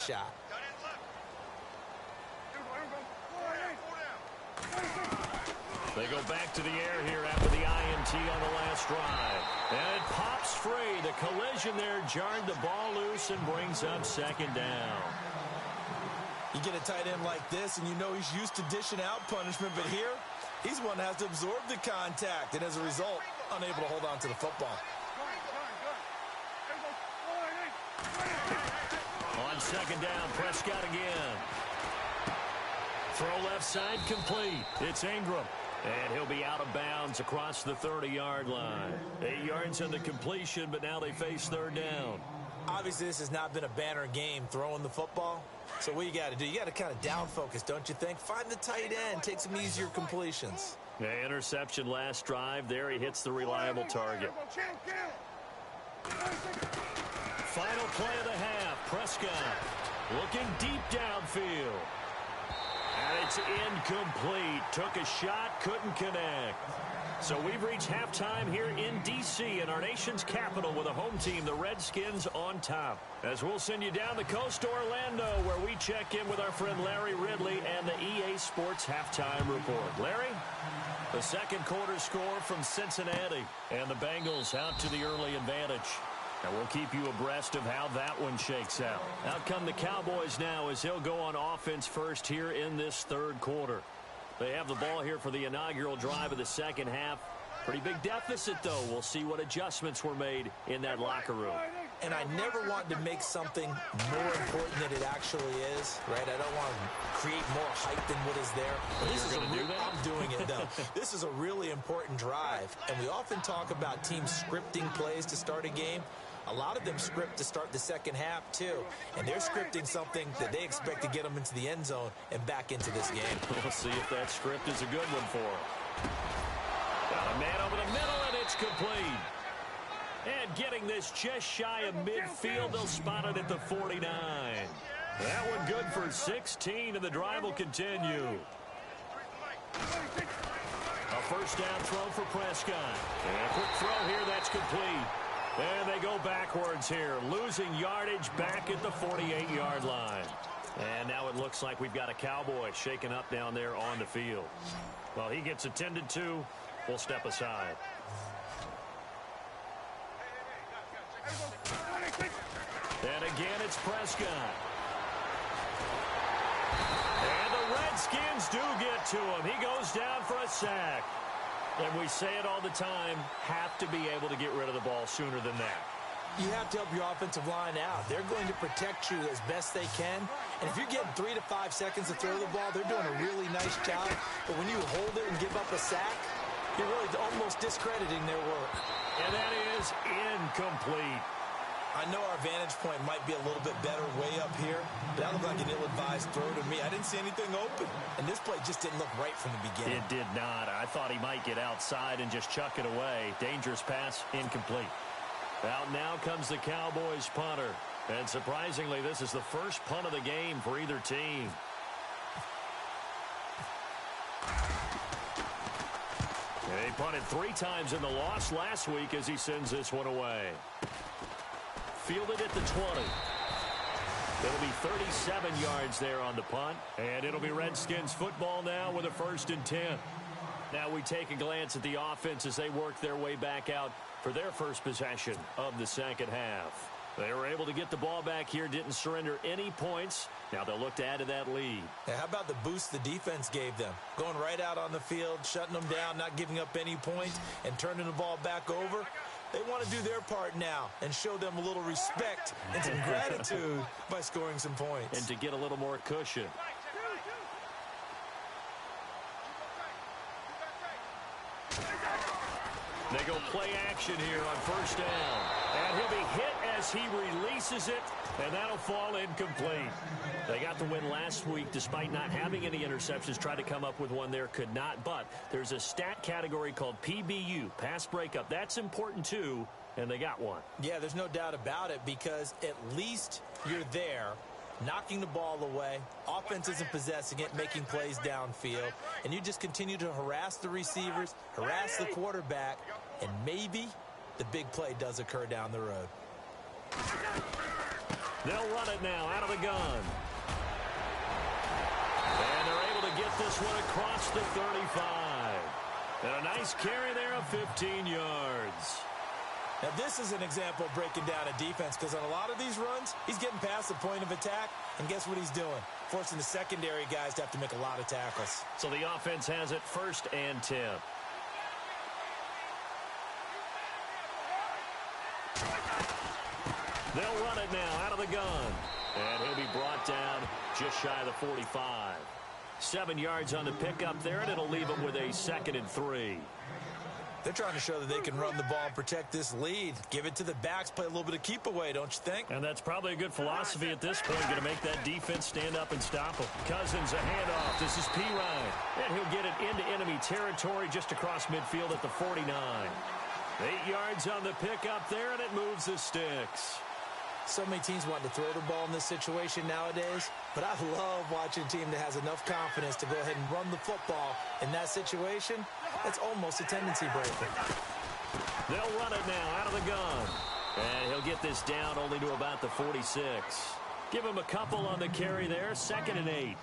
shot. They go back to the air here after the INT on the last drive. And it pops free. The collision there jarred the ball loose and brings up second down. You get a tight end like this, and you know he's used to dishing out punishment, but here, he's one that has to absorb the contact, and as a result, unable to hold on to the football. On second down, Prescott again. Throw left side complete. It's Ingram. And he'll be out of bounds across the 30-yard line. 8 yards on the completion, but now they face third down. Obviously, this has not been a banner game throwing the football. So what you got to do, you got to kind of down focus, don't you think? Find the tight end, take some easier completions. The interception last drive. There he hits the reliable target. Final play of the half. Prescott looking deep downfield. And it's incomplete. Took a shot, couldn't connect. So we've reached halftime here in D.C. in our nation's capital with a home team, the Redskins, on top. As we'll send you down the coast to Orlando, where we check in with our friend Larry Ridley and the EA Sports Halftime Report. Larry? The second quarter score from Cincinnati, and the Bengals out to the early advantage. And we'll keep you abreast of how that one shakes out. Out come the Cowboys now as he'll go on offense first here in this third quarter. They have the ball here for the inaugural drive of the second half. Pretty big deficit, though. We'll see what adjustments were made in that locker room. And I never want to make something more important than it actually is, right? I don't want to create more hype than what is there. But this is I'm doing it, though. This is a really important drive. And we often talk about teams scripting plays to start a game. A lot of them script to start the second half, too. And they're scripting something that they expect to get them into the end zone and back into this game. We'll see if that script is a good one for them. Got a man over the middle, and it's complete. And getting this just shy of midfield, they'll spot it at the 49. That one good for 16, and the drive will continue. A first down throw for Prescott. And a quick throw here, that's complete. And they go backwards here, losing yardage back at the 48-yard line. And now it looks like we've got a Cowboy shaken up down there on the field. Well, he gets attended to. We'll step aside. And again, it's Prescott. And the Redskins do get to him. He goes down for a sack. And we say it all the time, have to be able to get rid of the ball sooner than that. You have to help your offensive line out. They're going to protect you as best they can. And if you're getting 3 to 5 seconds to throw the ball, they're doing a really nice job. But when you hold it and give up a sack, you're really almost discrediting their work. And that is incomplete. I know our vantage point might be a little bit better way up here, but that looked like an ill-advised throw to me. I didn't see anything open, and this play just didn't look right from the beginning. It did not. I thought he might get outside and just chuck it away. Dangerous pass, incomplete. Out now comes the Cowboys punter, and surprisingly, this is the first punt of the game for either team. And he punted 3 times in the loss last week as he sends this one away. Fielded at the 20. It'll be 37 yards there on the punt. And it'll be Redskins football now with a 1st and 10. Now we take a glance at the offense as they work their way back out for their first possession of the second half. They were able to get the ball back here, didn't surrender any points. Now they'll look to add to that lead. Now, how about the boost the defense gave them? Going right out on the field, shutting them down, not giving up any points, and turning the ball back over. They want to do their part now and show them a little respect and some gratitude by scoring some points. And to get a little more cushion. They go play action here on first down. And he'll be hit as he releases it, and that'll fall incomplete. They got the win last week despite not having any interceptions. Tried to come up with one there, could not. But there's a stat category called PBU, pass breakup. That's important too, and they got one. Yeah, there's no doubt about it because at least you're there, knocking the ball away. Offense isn't possessing it, making plays downfield. And you just continue to harass the receivers, harass the quarterback, and maybe the big play does occur down the road. They'll run it now out of the gun. And they're able to get this one across the 35. And a nice carry there of 15 yards. Now, this is an example of breaking down a defense, because on a lot of these runs, he's getting past the point of attack, and guess what he's doing? Forcing the secondary guys to have to make a lot of tackles. So the offense has it 1st and 10. They'll run it now out of the gun. And he'll be brought down just shy of the 45. 7 yards on the pickup there, and it'll leave him with a 2nd and 3. They're trying to show that they can run the ball and protect this lead. Give it to the backs, play a little bit of keep away, don't you think? And that's probably a good philosophy at this point, going to make that defense stand up and stop him. Cousins, a handoff. This is P. Ryan. And he'll get it into enemy territory just across midfield at the 49. 8 yards on the pickup there, and it moves the sticks. So many teams want to throw the ball in this situation nowadays, but I love watching a team that has enough confidence to go ahead and run the football. In that situation, that's almost a tendency breaker. They'll run it now out of the gun. And he'll get this down only to about the 46. Give him a couple on the carry there, 2nd and 8.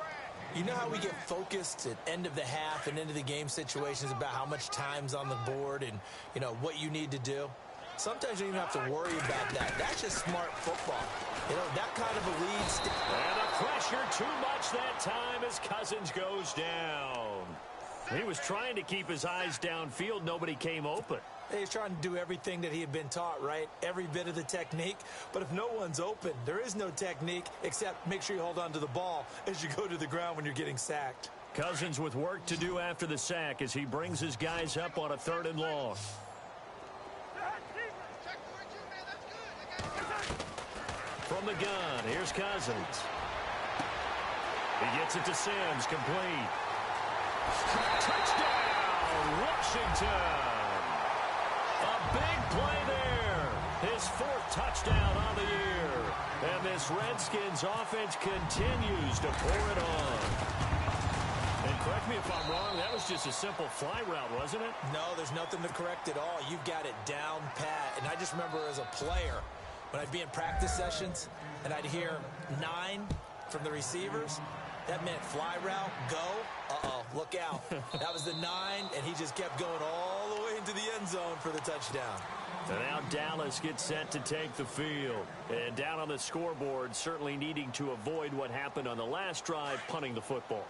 You know how we get focused at end of the half and into the game situations about how much time's on the board and, you know, what you need to do? Sometimes you don't even have to worry about that. That's just smart football. You know, that kind of a lead. And the pressure too much that time as Cousins goes down. He was trying to keep his eyes downfield. Nobody came open. He's trying to do everything that he had been taught, right? Every bit of the technique. But if no one's open, there is no technique except make sure you hold on to the ball as you go to the ground when you're getting sacked. Cousins with work to do after the sack as he brings his guys up on a 3rd and long. From the gun, here's Cousins. He gets it to Sims, complete. Touchdown, Washington. A big play there. His 4th touchdown on the year. And this Redskins offense continues to pour it on. And correct me if I'm wrong, that was just a simple fly route, wasn't it? No, there's nothing to correct at all. You've got it down pat. And I just remember as a player, when I'd be in practice sessions and I'd hear 9 from the receivers, that meant fly route, go, uh-oh, look out. That was the 9, and he just kept going all the way into the end zone for the touchdown. And now Dallas gets set to take the field. And down on the scoreboard, certainly needing to avoid what happened on the last drive, punting the football.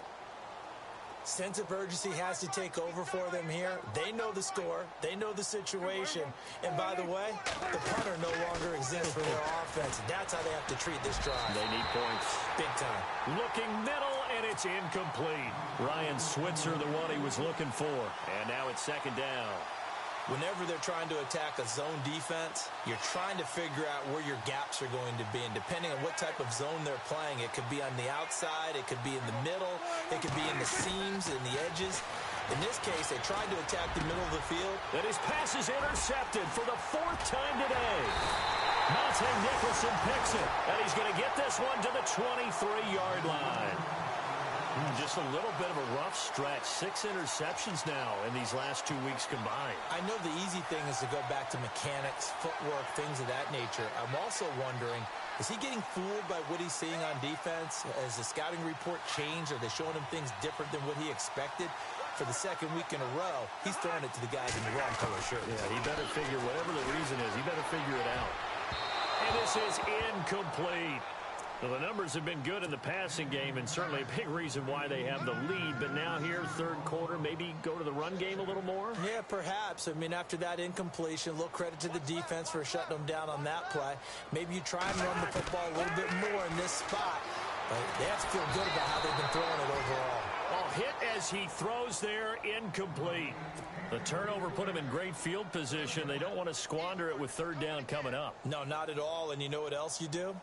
Sense of urgency has to take over for them here. They know the score. They know the situation. And by the way, the punter no longer exists for their offense. That's how they have to treat this drive. They need points. Big time. Looking middle, and it's incomplete. Ryan Switzer, the one he was looking for. And now it's 2nd down. Whenever they're trying to attack a zone defense, you're trying to figure out where your gaps are going to be. And depending on what type of zone they're playing, it could be on the outside, it could be in the middle, it could be in the seams and the edges. In this case, they tried to attack the middle of the field. And his pass is intercepted for the 4th time today. Monte Nicholson picks it, and he's going to get this one to the 23-yard line. Just a little bit of a rough stretch. 6 interceptions now in these last 2 weeks combined. I know the easy thing is to go back to mechanics, footwork, things of that nature. I'm also wondering, is he getting fooled by what he's seeing on defense? Has the scouting report changed? Are they showing him things different than what he expected? For the 2nd week in a row, he's throwing it to the guys in the wrong color shirt. Yeah, he better figure, whatever the reason is, he better figure it out. And this is incomplete. Well, the numbers have been good in the passing game, and certainly a big reason why they have the lead. But now here, 3rd quarter, maybe go to the run game a little more? Yeah, perhaps. I mean, after that incompletion, a little credit to the defense for shutting them down on that play. Maybe you try and run the football a little bit more in this spot. But they have to feel good about how they've been throwing it overall. Oh, hit as he throws there, incomplete. The turnover put him in great field position. They don't want to squander it with 3rd down coming up. No, not at all. And you know what else you do?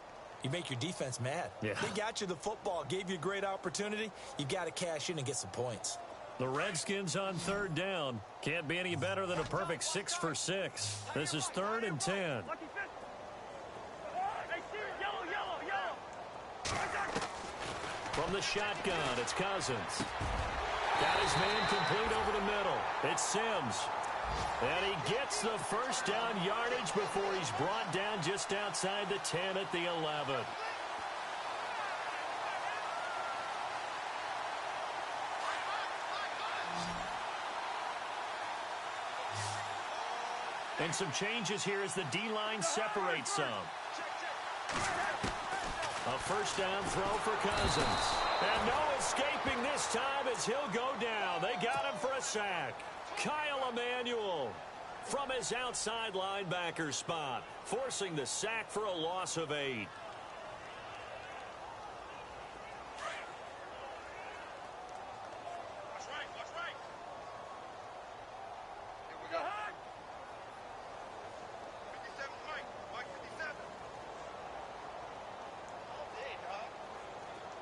You make your defense mad. Yeah. They got you the football, gave you a great opportunity. You got to cash in and get some points. The Redskins on 3rd down. Can't be any better than a perfect 6 for 6. This is 3rd and 10. From the shotgun, it's Cousins. Got his man complete over the middle. It's Sims. And he gets the first down yardage before he's brought down just outside the 10 at the 11. And some changes here as the D-line separates some. A first down throw for Cousins. And no escaping this time as he'll go down. They got him for a sack. Kyle Emanuel from his outside linebacker spot, forcing the sack for a loss of 8.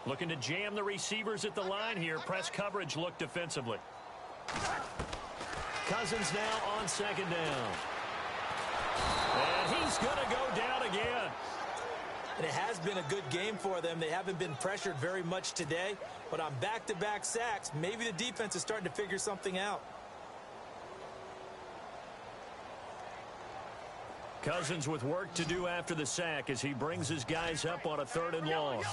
Looking to jam the receivers at the line here. Press coverage look defensively. Cousins now on second down. And he's going to go down again. And it has been a good game for them. They haven't been pressured very much today. But on back-to-back sacks, maybe the defense is starting to figure something out. Cousins with work to do after the sack as he brings his guys up on a 3rd and long.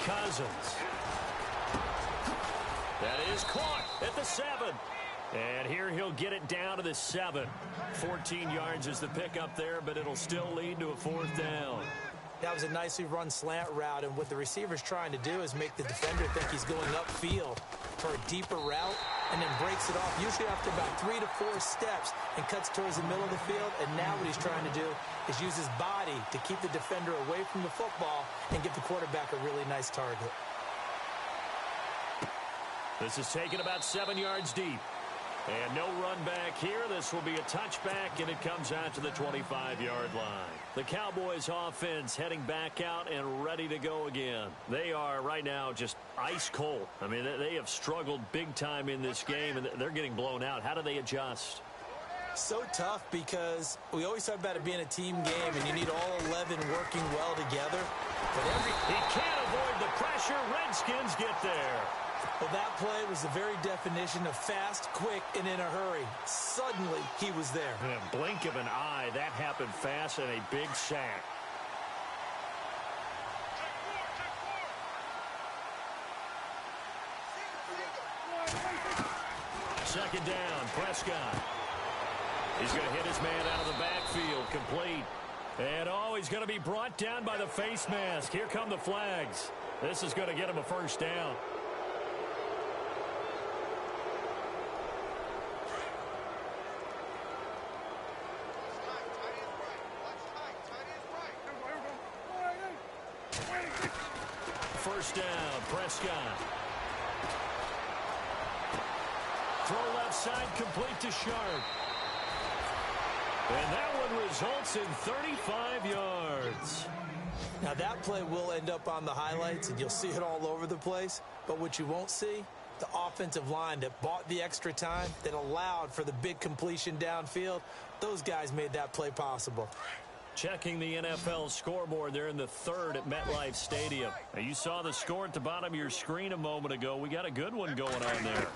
Cousins. That is caught at the 7. And here he'll get it down to the 7. 14 yards is the pickup there, but it'll still lead to a 4th down. That was a nicely run slant route, and what the receiver's trying to do is make the defender think he's going upfield for a deeper route, and then breaks it off, usually after about 3 to 4 steps, and cuts towards the middle of the field. And now what he's trying to do is use his body to keep the defender away from the football and give the quarterback a really nice target. This is taken about 7 yards deep. And no run back here. This will be a touchback, and it comes out to the 25-yard line. The Cowboys offense heading back out and ready to go again. They are right now just ice cold. I mean, they have struggled big time in this game, and they're getting blown out. How do they adjust? So tough, because we always talk about it being a team game, and you need all 11 working well together. But he can't avoid the pressure. Redskins get there. Well, that play was the very definition of fast, quick, and in a hurry. Suddenly, he was there. In a blink of an eye, that happened fast and a big sack. Second down, Prescott. He's going to hit his man out of the backfield, complete. And, he's going to be brought down by the face mask. Here come the flags. This is going to get him a first down. First down, Prescott. Throw left side, complete to Sharp. And that one results in 35 yards. Now, that play will end up on the highlights, and you'll see it all over the place. But what you won't see, the offensive line that bought the extra time, that allowed for the big completion downfield, those guys made that play possible. Checking the NFL scoreboard there in the 3rd at MetLife Stadium. Now, you saw the score at the bottom of your screen a moment ago. We got a good one going on there.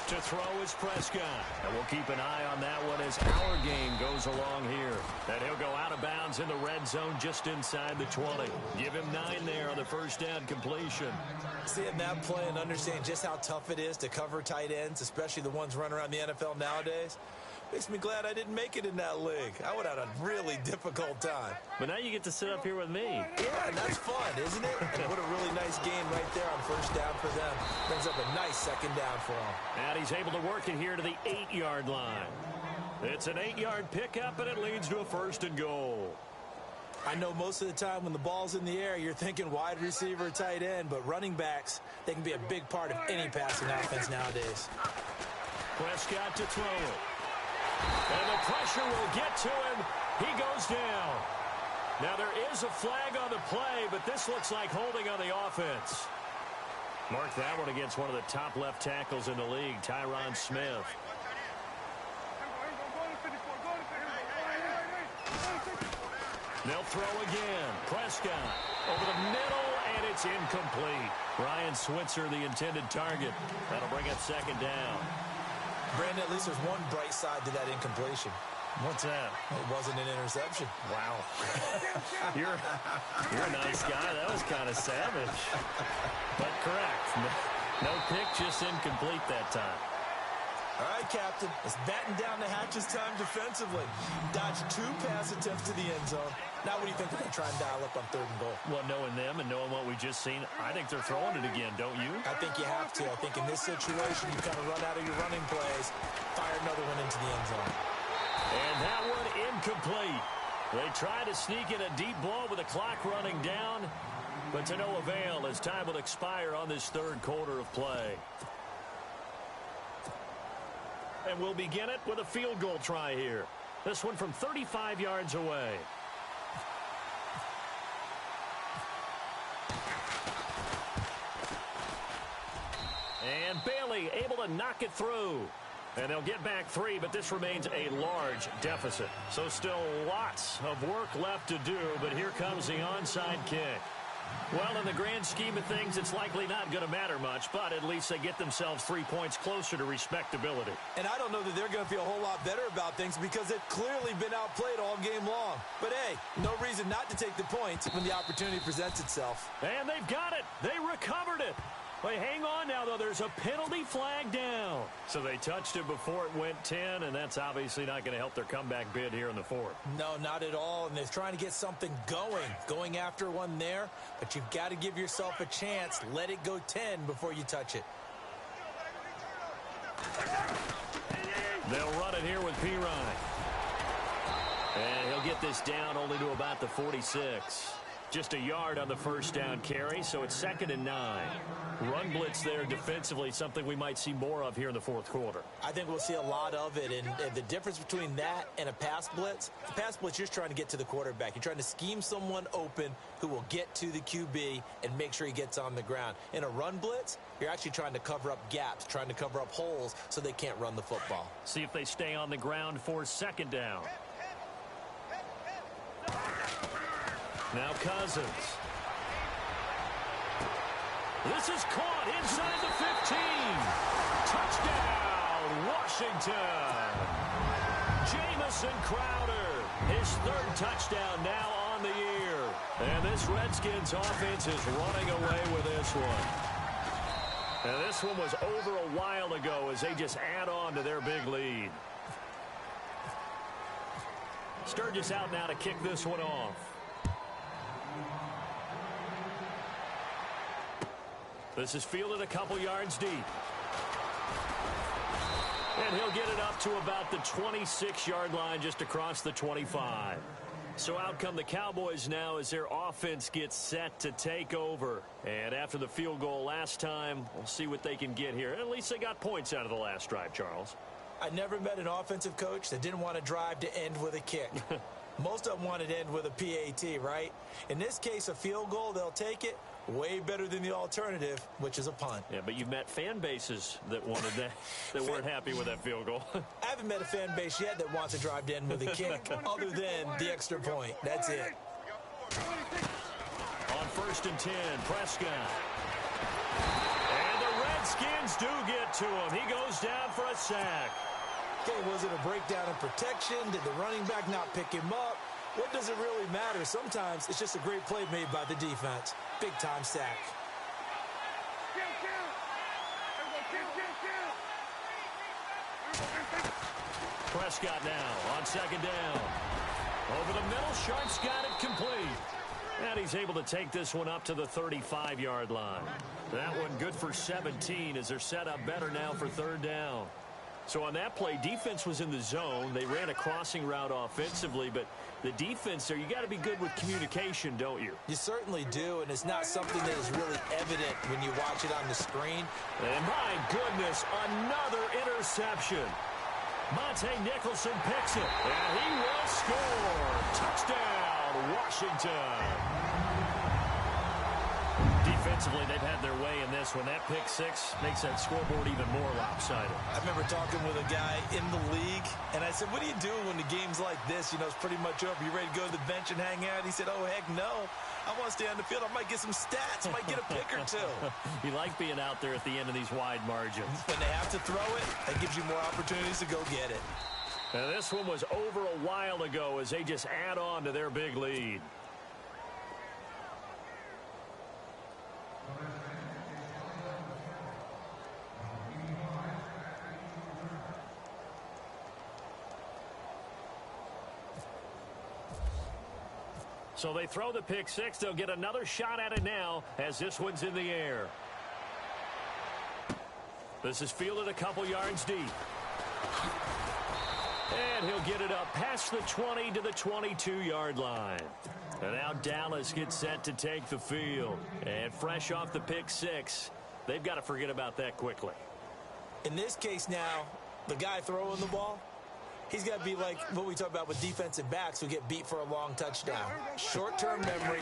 To throw is Prescott. And we'll keep an eye on that one as our game goes along here. And he'll go out of bounds in the red zone just inside the 20. Give him 9 there on the first down completion. Seeing that play and understanding just how tough it is to cover tight ends, especially the ones running around the NFL nowadays, makes me glad I didn't make it in that league. I would have had a really difficult time. But now you get to sit up here with me. Yeah, and that's fun, isn't it? And what a really nice game right there on first down for them. Brings up a nice second down for them. And he's able to work it here to the 8-yard line. It's an 8-yard pickup, and it leads to a 1st and goal. I know most of the time when the ball's in the air, you're thinking wide receiver, tight end, but running backs, they can be a big part of any passing offense nowadays. Prescott to throw it. And the pressure will get to him. He goes down. Now there is a flag on the play, but this looks like holding on the offense. Mark that one against one of the top left tackles in the league, Tyron Smith. They'll throw again. Prescott over the middle, and it's incomplete. Ryan Switzer, the intended target. That'll bring up second down. Brandon, at least there's one bright side to that incompletion. What's that? It wasn't an interception. Wow. You're a nice guy. That was kind of savage. But correct. No pick, just incomplete that time. All right, Captain. It's batten down the hatches time defensively. Dodged 2 pass attempts to the end zone. Now what do you think they're going to try and dial up on 3rd and goal? Well, knowing them and knowing what we just seen, I think they're throwing it again, don't you? I think you have to. I think in this situation, you kind of run out of your running plays, fire another one into the end zone. And that one incomplete. They try to sneak in a deep ball with the clock running down, but to no avail as time will expire on this 3rd quarter of play. And we'll begin it with a field goal try here. This one from 35 yards away. And Bailey able to knock it through. And they'll get back 3, but this remains a large deficit. So still lots of work left to do, but here comes the onside kick. Well, in the grand scheme of things, it's likely not going to matter much, but at least they get themselves 3 points closer to respectability. And I don't know that they're going to feel a whole lot better about things because they've clearly been outplayed all game long. But, hey, no reason not to take the points when the opportunity presents itself. And they've got it. They recovered it. Wait, hang on now, though. There's a penalty flag down. So they touched it before it went 10, and that's obviously not going to help their comeback bid here in the 4th. No, not at all. And they're trying to get something going after one there. But you've got to give yourself a chance. Let it go 10 before you touch it. They'll run it here with Pirine. And he'll get this down only to about the 46. Just a yard on the first down carry, so it's 2nd and 9. Run blitz there defensively, something we might see more of here in the 4th quarter. I think we'll see a lot of it, and the difference between that and a pass blitz, the pass blitz, you're trying to get to the quarterback. You're trying to scheme someone open who will get to the QB and make sure he gets on the ground. In a run blitz, you're actually trying to cover up gaps, trying to cover up holes so they can't run the football. See if they stay on the ground for 2nd down. Now Cousins. This is caught inside the 15. Touchdown, Washington. Jamison Crowder, his 3rd touchdown now on the year. And this Redskins offense is running away with this one. And this one was over a while ago as they just add on to their big lead. Sturgis out now to kick this one off. This is fielded a couple yards deep. And he'll get it up to about the 26-yard line just across the 25. So out come the Cowboys now as their offense gets set to take over. And after the field goal last time, we'll see what they can get here. At least they got points out of the last drive, Charles. I never met an offensive coach that didn't want to drive to end with a kick. Most of them wanted to end with a PAT, right? In this case, a field goal, they'll take it. Way better than the alternative, which is a punt. Yeah, but you've met fan bases that wanted that, that weren't happy with that field goal. I haven't met a fan base yet that wants to drive to end with a kick, other than the extra point. That's it. On 1st and 10, Prescott. And the Redskins do get to him. He goes down for a sack. Okay, was it a breakdown in protection? Did the running back not pick him up? What does it really matter? Sometimes it's just a great play made by the defense. Big-time sack. Prescott now on 2nd down. Over the middle, Sharp's got it complete. And he's able to take this one up to the 35-yard line. That one good for 17 as they're set up better now for 3rd down. So on that play, defense was in the zone. They ran a crossing route offensively, but the defense there, you got to be good with communication, don't you? You certainly do, and it's not something that is really evident when you watch it on the screen. And my goodness, another interception. Monte Nicholson picks it, and he will score. Touchdown, Washington. Defense Defensively, they've had their way in this one. That pick six makes that scoreboard even more lopsided. I remember talking with a guy in the league, and I said, what do you do when the game's like this? You know, it's pretty much over. You ready to go to the bench and hang out? He said, oh, heck no. I want to stay on the field. I might get some stats. I might get a pick or two. You like being out there at the end of these wide margins. When they have to throw it, that gives you more opportunities to go get it. Now, this one was over a while ago as they just add on to their big lead. So they throw the pick six. They'll get another shot at it now as this one's in the air. This is fielded a couple yards deep. And he'll get it up past the 20 to the 22-yard line. And now Dallas gets set to take the field. And fresh off the pick six, they've got to forget about that quickly. In this case now, the guy throwing the ball, he's got to be like what we talk about with defensive backs who get beat for a long touchdown. Short-term memory,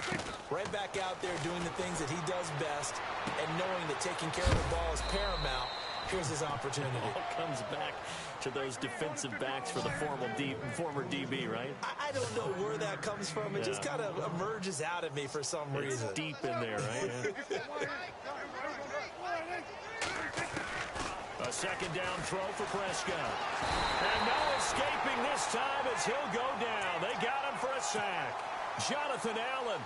right back out there doing the things that he does best, and knowing that taking care of the ball is paramount. Here's his opportunity. All comes back to those defensive backs for the former DB, right? I don't know where that comes from. It just kind of emerges out of me for some reason. It's deep in there, right? A second down throw for Prescott. And no escaping this time as he'll go down. They got him for a sack. Jonathan Allen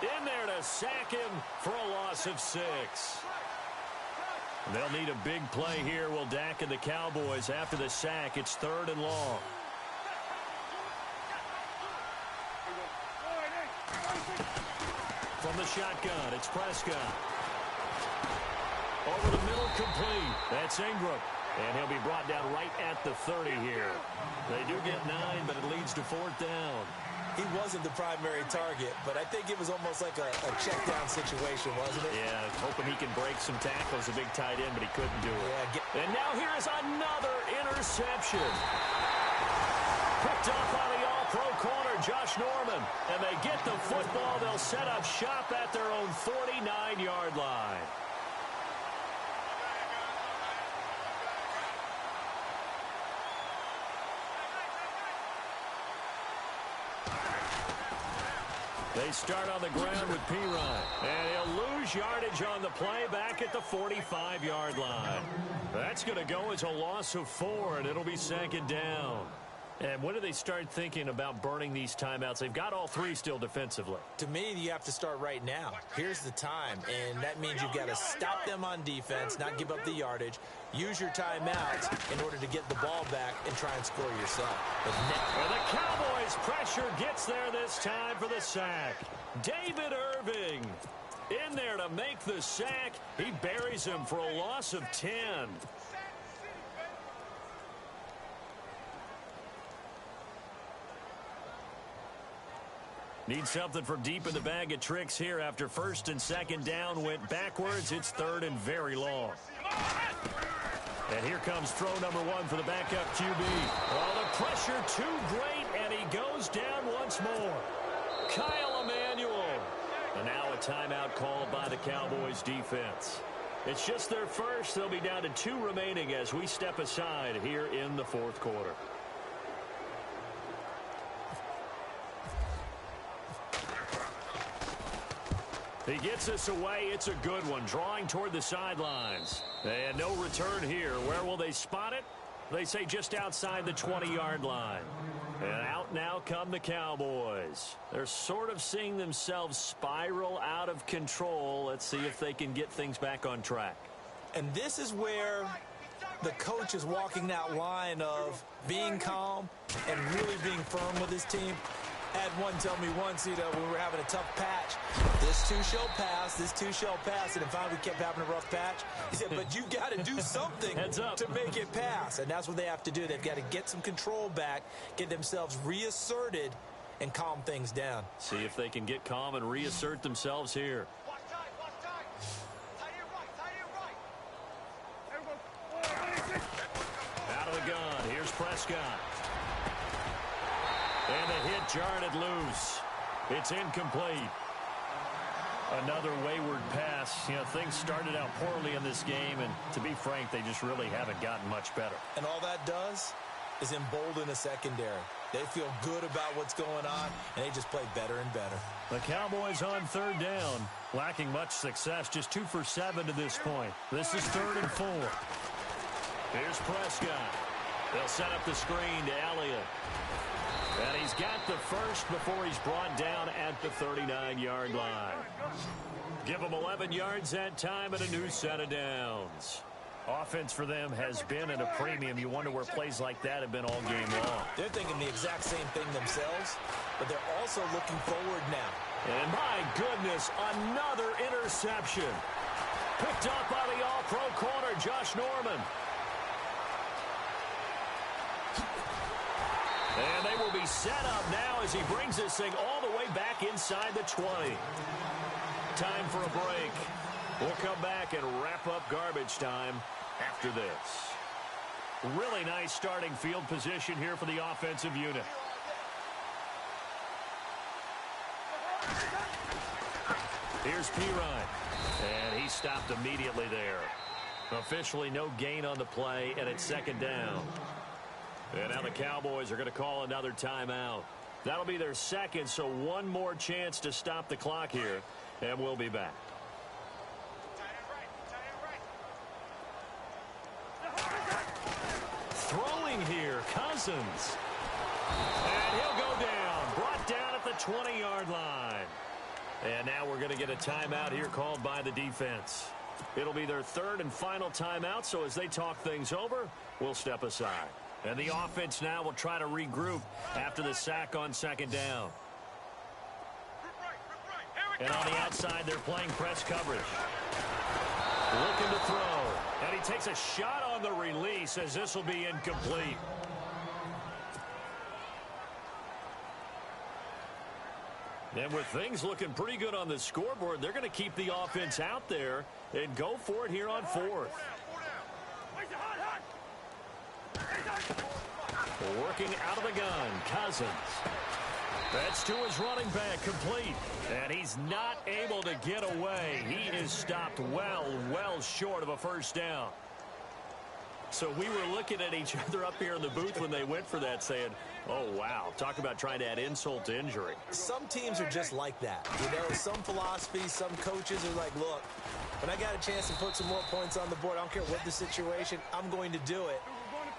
in there to sack him for a loss of 6. They'll need a big play here. Will Dak and the Cowboys after the sack. It's 3rd and long. From the shotgun, it's Prescott. Over the middle, complete. That's Ingram. And he'll be brought down right at the 30 here. They do get 9, but it leads to 4th down. He wasn't the primary target, but I think it was almost like a check-down situation, wasn't it? Yeah, hoping he can break some tackles, a big tight end, but he couldn't do it. Yeah, and now here is another interception. Picked off by the all-pro corner, Josh Norman. And they get the football. They'll set up shop at their own 49-yard line. They start on the ground with Pirine. And he'll lose yardage on the play back at the 45-yard line. That's going to go as a loss of 4, and it'll be 2nd down. And when do they start thinking about burning these timeouts? They've got all 3 still defensively. To me, you have to start right now. Here's the time, and that means you've got to stop them on defense, not give up the yardage, use your timeouts in order to get the ball back and try and score yourself. And the Cowboys' pressure gets there this time for the sack. David Irving in there to make the sack. He buries him for a loss of 10. Need something from deep in the bag of tricks here after 1st and 2nd down went backwards. It's 3rd and very long. And here comes throw number 1 for the backup QB. Oh, the pressure too great, and he goes down once more. Kyle Emanuel. And now a timeout called by the Cowboys defense. It's just their first. They'll be down to 2 remaining as we step aside here in the 4th quarter. He gets us away. It's a good one. Drawing toward the sidelines. And no return here. Where will they spot it? They say just outside the 20-yard line. And out now come the Cowboys. They're sort of seeing themselves spiral out of control. Let's see if they can get things back on track. And this is where the coach is walking that line of being calm and really being firm with his team. I had one tell me once, when we were having a tough patch, this too shall pass, this too shall pass, and finally we kept having a rough patch. He said, but you got to do something to make it pass, and that's what they have to do. They've got to get some control back, get themselves reasserted, and calm things down. See if they can get calm and reassert themselves here. Out of the gun, here's Prescott. And the hit jarred it loose. It's incomplete. Another wayward pass. You know, things started out poorly in this game, and to be frank, they just really haven't gotten much better. And all that does is embolden the secondary. They feel good about what's going on, and they just play better and better. The Cowboys on third down, lacking much success, just 2 for 7 to this point. This is 3rd and 4. Here's Prescott. They'll set up the screen to Elliott. And he's got the first before he's brought down at the 39-yard line. Give him 11 yards that time and a new set of downs. Offense for them has been at a premium. You wonder where plays like that have been all game long. They're thinking the exact same thing themselves, but they're also looking forward now. And my goodness, another interception. Picked up by the all-pro corner, Josh Norman. And they will be set up now as he brings this thing all the way back inside the 20. Time for a break. We'll come back and wrap up garbage time after this. Really nice starting field position here for the offensive unit. Here's Pirine. And he stopped immediately there. Officially no gain on the play, and it's 2nd down. And now the Cowboys are going to call another timeout. That'll be their 2nd, so one more chance to stop the clock here, and we'll be back. Throwing here, Cousins. And he'll go down, brought down at the 20-yard line. And now we're going to get a timeout here called by the defense. It'll be their 3rd and final timeout, so as they talk things over, we'll step aside. And the offense now will try to regroup after the sack on 2nd down. And on the outside, they're playing press coverage. Looking to throw. And he takes a shot on the release as this will be incomplete. And with things looking pretty good on the scoreboard, they're going to keep the offense out there and go for it here on 4th. Working out of the gun, Cousins. That's to his running back, complete. And he's not able to get away. He is stopped well short of a 1st down. So we were looking at each other up here in the booth when they went for that saying, oh, wow, talk about trying to add insult to injury. Some teams are just like that. You know, some philosophies, some coaches are like, look, when I got a chance to put some more points on the board, I don't care what the situation, I'm going to do it.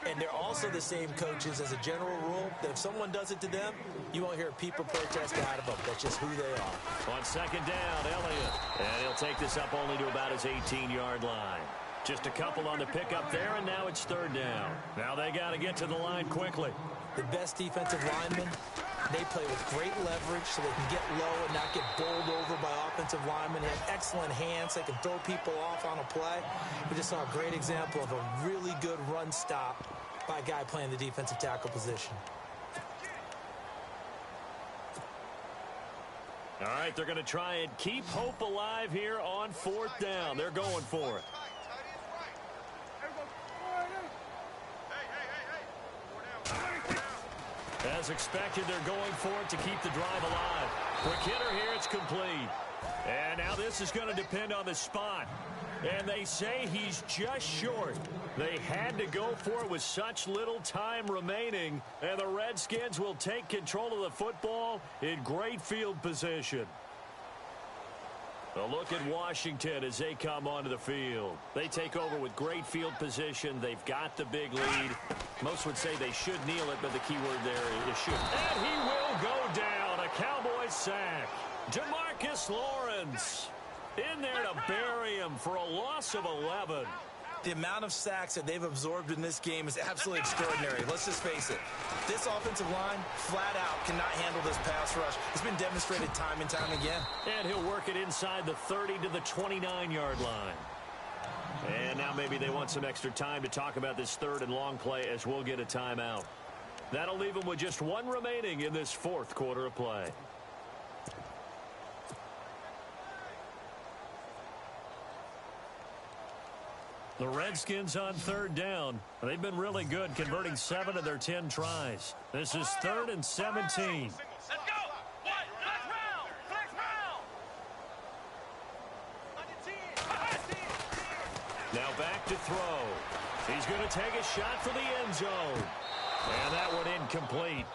And they're also the same coaches as a general rule that if someone does it to them, you won't hear people protest out of them. That's just who they are. On 2nd down, Elliott. And he'll take this up only to about his 18-yard line. Just a couple on the pickup there, and now it's 3rd down. Now they got to get to the line quickly. The best defensive linemen, they play with great leverage so they can get low and not get bowled over by offensive linemen. They have excellent hands. They can throw people off on a play. We just saw a great example of a really good run stop by a guy playing the defensive tackle position. All right, they're going to try and keep hope alive here on 4th down. They're going for it. As expected, they're going for it to keep the drive alive. Quick hitter here, it's complete. And now this is going to depend on the spot. And they say he's just short. They had to go for it with such little time remaining. And the Redskins will take control of the football in great field position. A look at Washington as they come onto the field. They take over with great field position. They've got the big lead. Most would say they should kneel it, but the key word there is should. And he will go down. A Cowboys sack. Demarcus Lawrence in there to bury him for a loss of 11. The amount of sacks that they've absorbed in this game is absolutely extraordinary. Let's just face it. This offensive line, flat out, cannot handle this pass rush. It's been demonstrated time and time again. And he'll work it inside the 30 to the 29-yard line. And now maybe they want some extra time to talk about this 3rd and long play as we'll get a timeout. That'll leave them with just one remaining in this 4th quarter of play. The Redskins on 3rd down. They've been really good, converting 7 of their 10 tries. This is 3rd and 17. Let's go! Flex round! Now back to throw. He's going to take a shot for the end zone. And that one incomplete.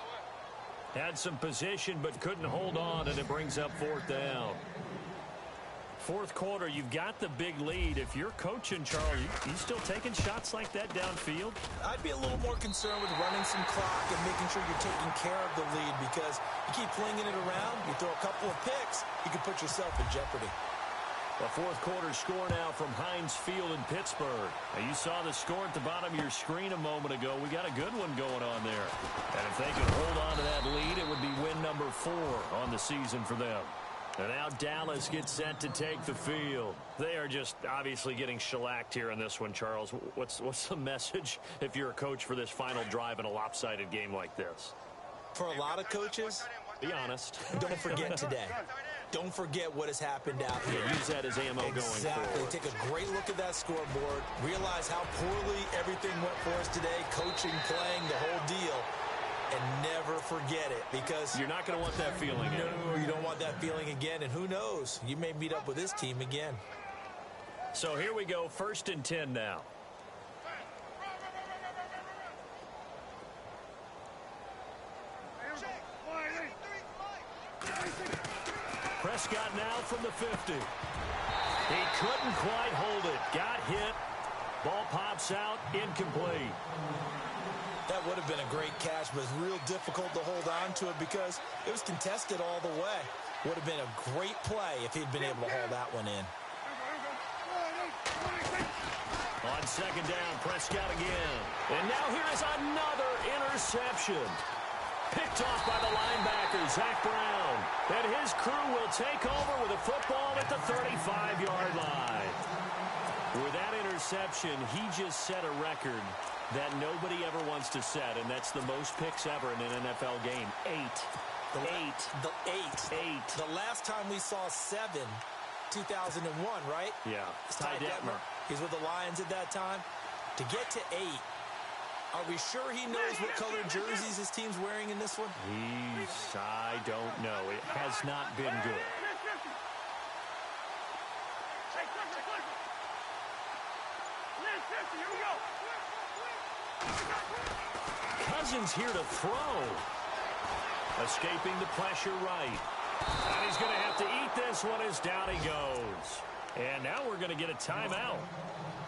Had some position but couldn't hold on, and it brings up fourth down. Fourth quarter, you've got the big lead. If you're coaching, Charles, you still taking shots like that downfield? I'd be a little more concerned with running some clock and making sure you're taking care of the lead, because you keep flinging it around, you throw a couple of picks, you can put yourself in jeopardy. The fourth quarter score now from Heinz Field in Pittsburgh. Now, you saw the score at the bottom of your screen a moment ago. We got a good one going on there. And if they could hold on to that lead, it would be win number 4 on the season for them. And now Dallas gets set to take the field. They are just obviously getting shellacked here in this one, Charles. What's the message if you're a coach for this final drive in a lopsided game like this? For a lot of coaches, be honest. Don't forget today. Don't forget what has happened out here. Yeah, use that as ammo going forward. Exactly. Take a great look at that scoreboard. Realize how poorly everything went for us today. Coaching, playing, the whole deal. And never forget it, because you're not going to want that feeling again. No, you don't want that feeling again. And who knows? You may meet up with this team again. So here we go. 1st and 10 now. Prescott now from the 50. He couldn't quite hold it. Got hit. Ball pops out. Incomplete. That would have been a great catch, but it's real difficult to hold on to it because it was contested all the way. Would have been a great play if he'd been able to hold that one in. On 2nd down, Prescott again. And now here is another interception. Picked off by the linebacker, Zach Brown. And his crew will take over with a football at the 35-yard line. With that interception, he just set a record that nobody ever wants to set, and that's the most picks ever in an NFL game. 8. The last time we saw 7, 2001, right? Yeah. Ty Detmer. He's with the Lions at that time. To get to 8, are we sure he knows what color jerseys his team's wearing in this one? I don't know. It has not been good. Cousins here to throw. Escaping the pressure right. And he's going to have to eat this one as down he goes. And now we're going to get a timeout.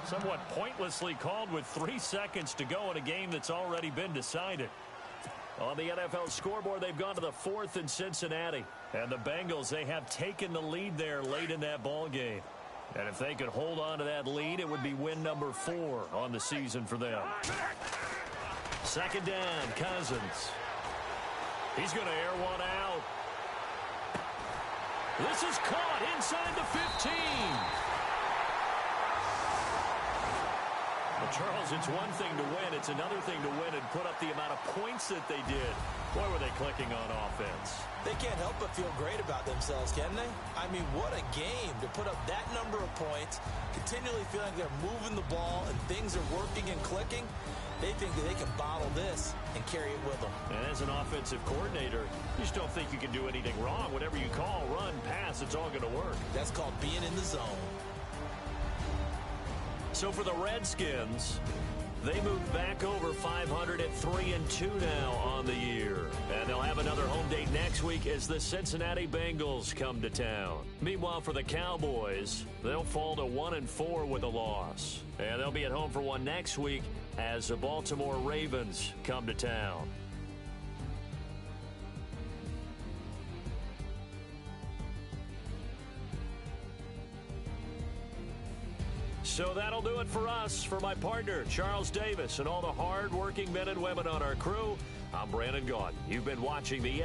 Somewhat pointlessly called with 3 seconds to go in a game that's already been decided. On the NFL scoreboard, they've gone to the 4th in Cincinnati. And the Bengals, they have taken the lead there late in that ball game. And if they could hold on to that lead, it would be win number 4 on the season for them. 2nd down, Cousins. He's going to air one out. This is caught inside the 15. Well, Charles, it's one thing to win. It's another thing to win and put up the amount of points that they did. Boy, were they clicking on offense. They can't help but feel great about themselves, can they? I mean, what a game to put up that number of points, continually feeling like they're moving the ball and things are working and clicking. They think that they can bottle this and carry it with them. And as an offensive coordinator, you just don't think you can do anything wrong. Whatever you call, run, pass, it's all going to work. That's called being in the zone. So for the Redskins, they moved back over 500 at 3-2 now on the year. And they'll have another home date next week as the Cincinnati Bengals come to town. Meanwhile, for the Cowboys, they'll fall to 1-4 with a loss. And they'll be at home for one next week as the Baltimore Ravens come to town. So that'll do it for us. For my partner, Charles Davis, and all the hard-working men and women on our crew, I'm Brandon Gaudin. You've been watching the